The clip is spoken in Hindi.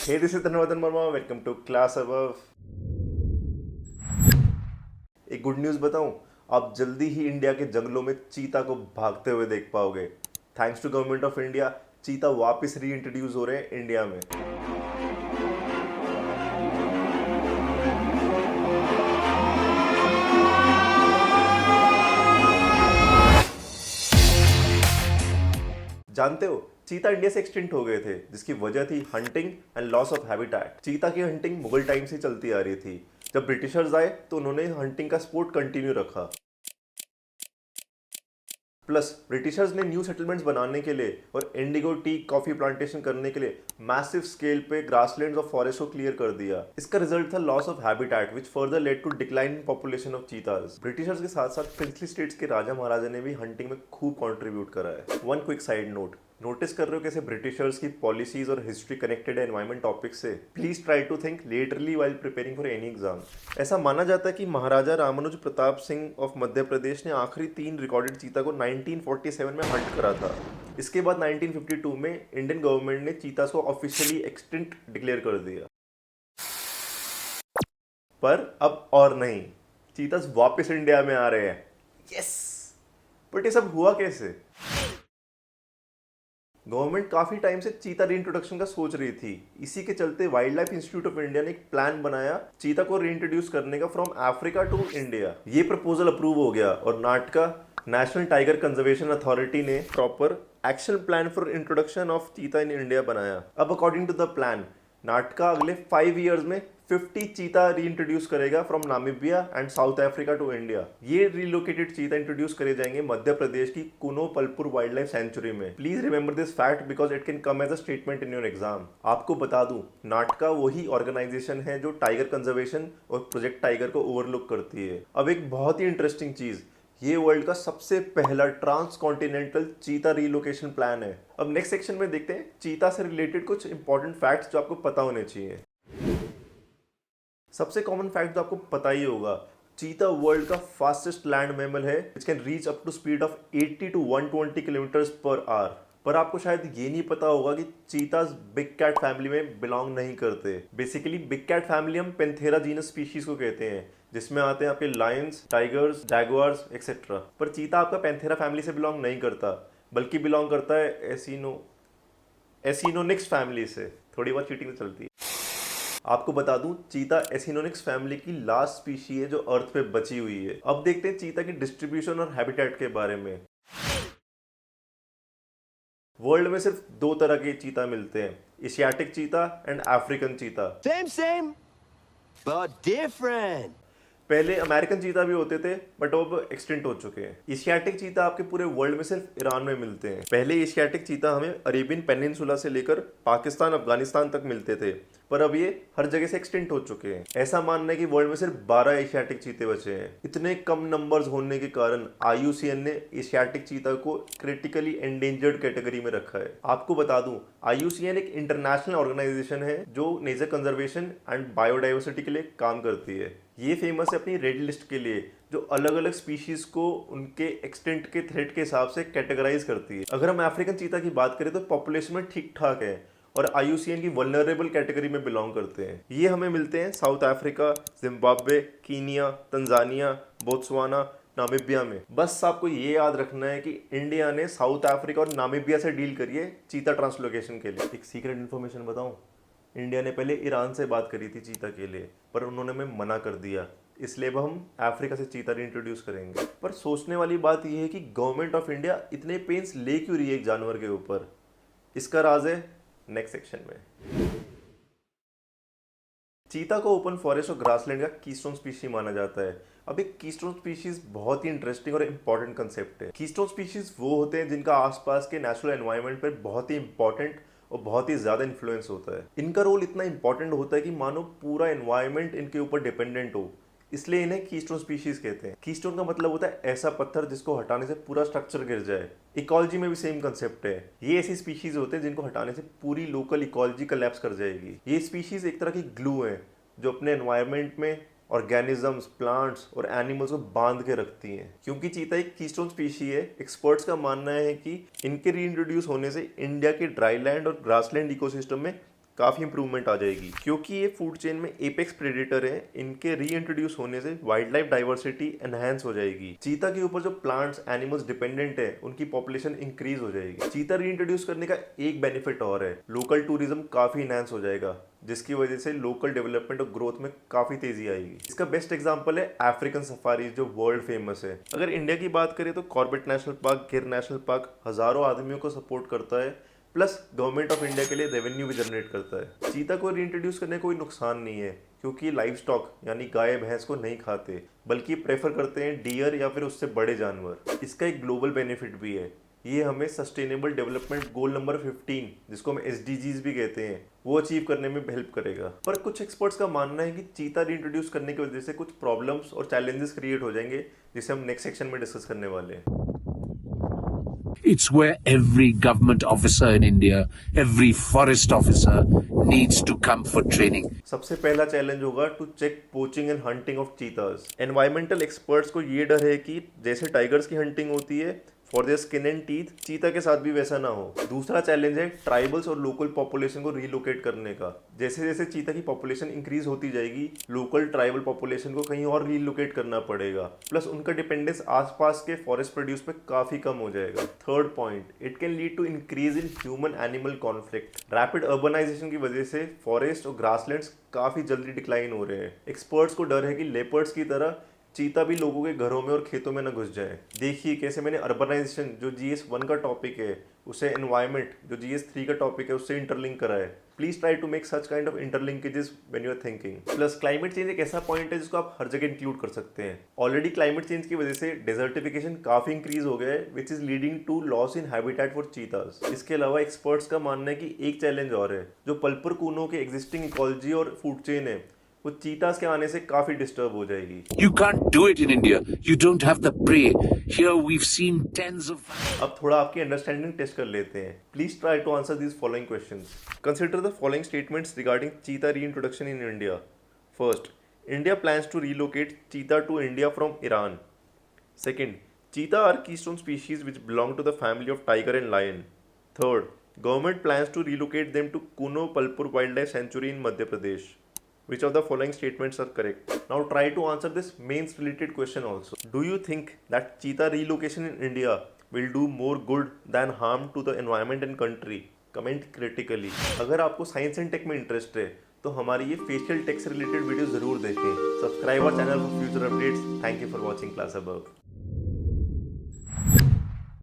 Hey, this is Tanvardhan Verma. Welcome to Class Above. एक गुड न्यूज़ बताऊं, आप जल्दी ही इंडिया के जंगलों में चीता को भागते हुए देख पाओगे। Thanks to government of India, चीता वापस री इंट्रोड्यूस हो रहे हैं इंडिया में। जानते हो, चीता इंडिया से एक्सटिंक्ट हो गए थे, जिसकी वजह थी hunting and loss of habitat. चीता की हंटिंग मुगल टाइम से चलती आ रही थी। जब ब्रिटिशर्स आए तो उन्होंने हंटिंग का स्पोर्ट कंटिन्यू रखा। प्लस ब्रिटिशर्स ने न्यू सेटलमेंट्स बनाने के लिए और इंडिगो टी कॉफी प्लांटेशन करने के लिए मैसिव स्केल पे ग्रासलैंड्स और फॉरेस्ट को क्लियर कर दिया। इसका रिजल्ट था loss of habitat which further led to decline in population of cheetahs. Britishers के साथ साथ प्रिंसली स्टेट्स के राजा महाराजा ने भी हंटिंग में खूब कंट्रीब्यूट करा है। One quick side note, notice कर रहे हो कैसे ब्रिटिशर्स की पॉलिसीज और हिस्ट्री कनेक्टेड है एनवायरमेंट टॉपिक से? Please try to think laterally while preparing for any exam. ऐसा माना जाता है कि महाराजा रामानुज प्रताप सिंह ऑफ मध्य प्रदेश ने आखिरी 3 रिकॉर्डेड चीता को 1947 में हंट करा था। इसके बाद 1952 में इंडियन गवर्नमेंट ने चीतास को ऑफिशियली एक्सटिंक्ट डिक्लेयर कर दिया। पर अब और नहीं, चीतास वापस इंडिया में आ रहे हैं। यस, बट ये सब हुआ कैसे? गवर्नमेंट काफी टाइम से चीता रीइंट्रोडक्शन का सोच रही थी। इसी के चलते wild life institute of India ने एक प्लान बनाया चीता को रीइंट्रोड्यूस करने का फ्रॉम अफ्रीका टू इंडिया। ये प्रपोजल अप्रूव हो गया और नाटका नेशनल टाइगर कंजर्वेशन अथॉरिटी ने proper action plan for introduction of चीता इन इंडिया बनाया। अब अकॉर्डिंग टू द प्लान, नाटका अगले 5 ईयर्स में 50 चीता रीइंट्रोड्यूस करेगा from Namibia and South Africa to India. ये रिलोकेटेड चीता इंट्रोड्यूस करे जाएंगे मध्य प्रदेश की Kuno Palpur wildlife sanctuary में। Please remember this fact because it can come as a statement in your exam. आपको बता दूं, नाटका वही ऑर्गेनाइजेशन है जो टाइगर कंजर्वेशन और प्रोजेक्ट टाइगर को ओवरलुक करती है। अब एक बहुत ही इंटरेस्टिंग चीज, ये वर्ल्ड का सबसे पहला ट्रांस कॉन्टिनेंटल चीता रीलोकेशन प्लान है। अब नेक्स्ट सेक्शन में देखते हैं चीता से रिलेटेड कुछ इंपॉर्टेंट फैक्ट्स जो आपको पता होने चाहिए। सबसे कॉमन फैक्ट जो आपको पता ही होगा, चीता वर्ल्ड का फास्टेस्ट लैंड मैमल है which can reach up to speed of 80 to 120 kilometre per hour. पर आपको शायद ये नहीं पता होगा कि चीतास बिग कैट फैमिली में बिलोंग नहीं करते। बेसिकली बिग कैट फैमिली हम पेंथेरा जीनस स्पीशीज को कहते हैं, जिसमें आते हैं आपके लायंस, टाइगर्स, जैगुआर्स एक्सेट्रा। पर चीता आपका पेंथेरा फैमिली से बिलोंग नहीं करता, बल्कि बिलोंग करता है एसिनोनिक्स फैमिली से। थोड़ी बहुत चीटिंग तो चलती है। आपको बता दूं, चीता एसिनोनिक्स फैमिली की लास्ट स्पीशी है जो अर्थ पे बची हुई है। अब देखते हैं चीता की डिस्ट्रीब्यूशन और हैबिटेट के बारे में। वर्ल्ड में सिर्फ 2 तरह के चीता मिलते हैं, Asiatic cheetah and African cheetah. Same, but different. पहले अमेरिकन चीता भी होते थे बट अब एक्सटिंक्ट हो चुके हैं। एशियाटिक चीता आपके पूरे वर्ल्ड में सिर्फ ईरान में मिलते हैं। पहले एशियाटिक चीता हमें अरेबियन पेनिनसुला से लेकर पाकिस्तान, अफगानिस्तान तक मिलते थे, पर अब ये हर जगह से एक्सटिंक्ट हो चुके हैं। ऐसा मानना है कि वर्ल्ड में सिर्फ 12 एशियाटिक चीते बचे हैं। इतने कम नंबर्स होने के कारण IUCN ने एशियाटिक चीता को क्रिटिकली एंडेंजर्ड कैटेगरी में रखा है। आपको बता दूं, IUCN एक इंटरनेशनल ऑर्गेनाइजेशन है जो नेचर कंजर्वेशन एंड बायोडाइवर्सिटी के लिए काम करती है। ये फेमस है अपनी रेड लिस्ट के लिए, जो अलग अलग स्पीशीज को उनके एक्सटेंट के थ्रेट के हिसाब से कैटेगराइज करती है। अगर हम अफ्रीकन चीता की बात करें तो पॉपुलेशन में ठीक ठाक है और IUCN की वल्नरेबल कैटेगरी में बिलोंग करते हैं। ये हमें मिलते हैं south Africa, Zimbabwe, Kenya, Tanzania, Botswana, Namibia में। बस आपको ये याद रखना है कि इंडिया ने साउथ अफ्रीका और नामीबिया से डील करी है चीता ट्रांसलोकेशन के लिए। एक सीक्रेट इन्फॉर्मेशन बताऊं, इंडिया ने पहले ईरान से बात करी थी चीता के लिए, पर उन्होंने हमें मना कर दिया। इसलिए अब हम अफ्रीका से चीता इंट्रोड्यूस करेंगे। पर सोचने वाली बात यह है कि गवर्नमेंट ऑफ इंडिया इतने पेंस ले क्यों रही है एक जानवर के ऊपर? इसका राज है नेक्स्ट सेक्शन में। चीता को ओपन फॉरेस्ट और ग्रासलैंड का कीस्टोन स्पीशी माना जाता है। अब एक कीस्टोन स्पीशीज बहुत ही इंटरेस्टिंग और इंपॉर्टेंट कंसेप्ट है। कीस्टोन स्पीशीज वो होते हैं जिनका आसपास के नेचुरल एनवायरनमेंट पर बहुत ही इंपॉर्टेंट और बहुत ही ज्यादा इन्फ्लुएंस होता है। इनका रोल इतना इंपॉर्टेंट होता है कि मानो पूरा एनवायरनमेंट इनके ऊपर डिपेंडेंट हो, इसलिए इन्हें कीस्टोन स्पीशीज कहते हैं। कीस्टोन का मतलब होता है ऐसा पत्थर जिसको हटाने से पूरा स्ट्रक्चर गिर जाए। इकोलॉजी में भी सेम कंसेप्ट है। ये ऐसी स्पीशीज होते हैं जिनको हटाने से पूरी लोकल इकोलॉजी कोलैप्स कर जाएगी। ये स्पीशीज एक तरह की ग्लू है जो अपने एनवायरनमेंट में ऑर्गेनिजम्स, प्लांट्स और एनिमल्स को बांध के रखती हैं। क्योंकि चीता एक कीस्टोन स्पीशी है, एक्सपर्ट्स का मानना है कि इनके रीइंट्रोड्यूस होने से इंडिया के ड्राईलैंड और ग्रासलैंड इकोसिस्टम में काफ़ी इंप्रूवमेंट आ जाएगी, क्योंकि ये फूड चेन में एपेक्स प्रेडेटर है। इनके री इंट्रोड्यूस होने से वाइल्ड लाइफ डाइवर्सिटी एनहांस हो जाएगी। चीता के ऊपर जो प्लांट्स एनिमल्स डिपेंडेंट है उनकी पॉपुलेशन इंक्रीज हो जाएगी। चीता री इंट्रोड्यूस करने का एक बेनिफिट और है, लोकल टूरिज्म काफ़ी इनहांस हो जाएगा, जिसकी वजह से लोकल डेवलपमेंट और ग्रोथ में काफ़ी तेजी आएगी। इसका बेस्ट एग्जांपल है अफ्रीकन सफारी, जो वर्ल्ड फेमस है। अगर इंडिया की बात करें तो कॉर्बेट नेशनल पार्क, गिर नेशनल पार्क हज़ारों आदमियों को सपोर्ट करता है, प्लस गवर्नमेंट ऑफ इंडिया के लिए रेवेन्यू भी जनरेट करता है। चीता को रीइंट्रोड्यूस करने का कोई नुकसान नहीं है, क्योंकि ये लाइव स्टॉक यानी गाय भैंस को नहीं खाते, बल्कि प्रेफर करते हैं डियर या फिर उससे बड़े जानवर। इसका एक ग्लोबल बेनिफिट भी है, ये हमें सस्टेनेबल डेवलपमेंट गोल नंबर 15, जिसको हम SDGs भी कहते हैं, वो अचीव करने में हेल्प करेगा। पर कुछ एक्सपर्ट्स का मानना है कि चीता रीइंट्रोड्यूस करने की वजह से कुछ प्रॉब्लम्स और चैलेंजेस क्रिएट हो जाएंगे, जिसे हम नेक्स्ट सेक्शन में डिस्कस करने वाले हैं। It's where every government officer in India, every forest officer needs to come for training. सबसे पहला चैलेंज होगा to check poaching and hunting of cheetahs. Environmental experts को ये डर है कि जैसे टाइगर्स की हंटिंग होती है for their skin and teeth, चीता के साथ भी वैसा ना हो। दूसरा चैलेंज है ट्राइबल्स और लोकल पॉपुलेशन को रीलोकेट करने का। जैसे जैसे चीता की पॉपुलेशन इंक्रीज होती जाएगी, लोकल ट्राइबल पॉपुलेशन को कहीं और रीलोकेट करना पड़ेगा, प्लस उनका डिपेंडेंस आसपास के फॉरेस्ट प्रोड्यूस पे काफी कम हो जाएगा। Third point, it can lead to increase in human animal conflict. Rapid urbanisation की वजह से फॉरेस्ट और ग्रासलैंड्स काफी जल्दी डिक्लाइन हो रहे हैं। एक्सपर्ट्स को डर है कि लेपर्ड्स की तरह चीता भी लोगों के घरों में और खेतों में न घुस जाए। देखिए कैसे मैंने अर्बनाइजेशन, जो GS1 का टॉपिक है, उसे एनवायरमेंट, जो GS3 का टॉपिक है, उससे इंटरलिंक करा है। Please try to make such kind of interlinkages when you are thinking. Plus climate change एक ऐसा पॉइंट है जिसको आप हर जगह इंक्लूड कर सकते हैं। ऑलरेडी क्लाइमेट चेंज की वजह से डेजर्टिफिकेशन काफी इंक्रीज हो गया है, which is leading to loss in habitat for cheetahs. इसके अलावा एक्सपर्ट्स का मानना है कि एक चैलेंज और है, जो पल्पर कूनों के एग्जिस्टिंग इकोलॉजी और फूड चेन है, वो चीतास के आने से काफी डिस्टर्ब हो जाएगी। You can't do it in India. You don't have the prey. Here we've seen tens of... अब थोड़ा आपकी अंडरस्टैंडिंग टेस्ट कर लेते हैं। Please try to answer these following questions. Consider the following statements regarding cheetah reintroduction in India. First, India plans to relocate cheetah to India from Iran. Second, cheetah are keystone species which belong to the family of tiger and lion. Third, government plans to relocate them to Kuno Palpur Wildlife Sanctuary in Madhya Pradesh. Which of the following statements are correct? Now try to answer this mains related question also. Do you think that cheetah relocation in India will do more good than harm to the environment and country? Comment critically. अगर आपको साइंस एंड टेक में इंटरेस्ट है तो हमारी ये फेशियल टेक से रिलेटेड वीडियो जरूर देखें। Subscribe our channel for future updates. Thank you for watching class above.